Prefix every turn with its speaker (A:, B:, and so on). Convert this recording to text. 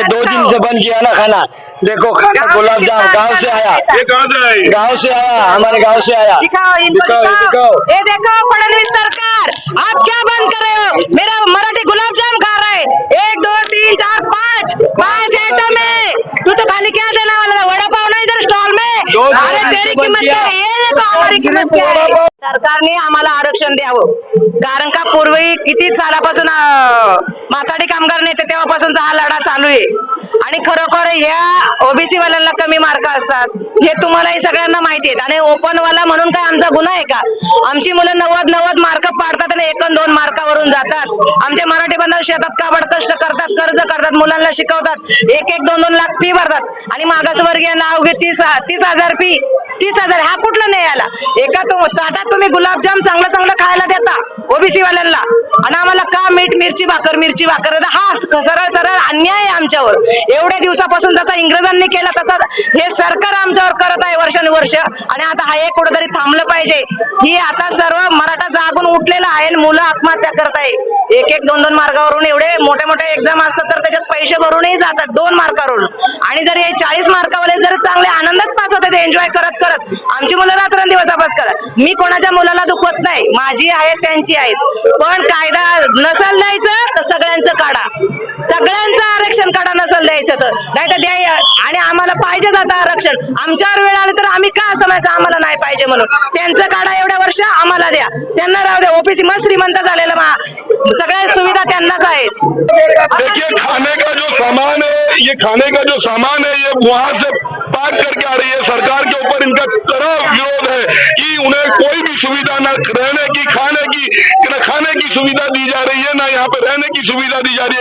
A: हमने 2 दिन से बंद किया ना खाना। देखो खाना गुलाब जाम गाँव से आया,
B: ये कहाँ से आई?
A: गाँव से आया, हमारे गाँव से आया।
C: दिखाओ इनको,
A: दिखाओ,
C: दिखाओ।
A: दिखाओ।
C: ये देखो फडणवीस सरकार, आप क्या बंद कर रहे हो? मेरा मराठी गुलाब जाम खा रहा है। 1 2 3 4 5 आइटम है। तू तो खाली क्या देने वाला था? वड़ा पाव नहीं इधर स्टॉल में?
A: दो
C: अरे तेरी कीमत क्या है? ये देखो हमारी कीमत क्या है? सरकारने आम्हाला आरक्षण द्यावं, कारण का पूर्वी किती सालापासून माथाडी कामगार नेते तेव्हापासूनचा हा लढा चालू आहे आणि खरोखर ह्या ओबीसी वाल्यांना कमी मार्क असतात हे तुम्हालाही सगळ्यांना माहिती आहेत आणि ओपन वाला म्हणून काय आमचा गुन्हा आहे का? आमची मुलं 90 मार्क पाडतात आणि 1-2 मार्कावरून जातात। आमचे मराठी बांधव शेतात काबड कष्ट करतात, कर्ज करतात, मुलांना शिकवतात, 1-2 लाख फी भरतात आणि मागासवर्गीय नाव घे 30,000 फी, 30,000 हा कुठला नाही आला? एका ताटात तुम्ही गुलाबजाम चांगलं खायला देता ओबीसी वाल्यांना आणि आम्हाला का मीठ मिरची भाकर हा सरळ अन्याय आहे आमच्यावर। एवढ्या दिवसापासून जसा इंग्रजांनी केला तसा हे सरकार आमच्यावर करत आहे वर्षानुवर्ष आणि आता हा एक कुठेतरी थांबलं पाहिजे। ही आता सर्व मराठा जागून उठलेला आहे आणि मुलं आत्महत्या करत आहे। 1-2 मार्कावरून एवढे मोठे एक्झाम असतात तर त्याच्यात पैसे भरूनही जातात 2 मार्कावरून आणि जर हे 40 मार्कावाले जर चांगले आनंदात पास होते एन्जॉय करत आमची मुलं रात्रंदिवस अभ्यास करतात। मी कोणाच्या मुलाला दुखवत नाही, माझी आहेत त्यांची आहेत, पण कायदा नसल द्यायचं तर सगळ्यांचं काढा, सगळ्यांचं आरक्षण काढा नसल द्यायचं तर, नाही तर द्या आणि आम्हाला पाहिजे आता आरक्षण। आमच्यावर वेळ आली तर आम्ही का असं म्हणायचं आम्हाला नाही पाहिजे म्हणून? त्यांचं काढा एवढ्या वर्ष आम्हाला द्या, त्यांना राहू द्या। ओबीसी मस्त श्रीमंत झालेला सगळ्या सुविधा त्यांनाच आहेत।
B: देखिए खाने का जो सामान है, ये खाने का जो सामान है ये वहाँ से पैक करके आ रही है। सरकार के ऊपर इनका कड़ा विरोध है कि उन्हें कोई भी सुविधा न रहने की, खाने की सुविधा दी जा रही है, ना यहाँ पे रहने की सुविधा दी जा रही है।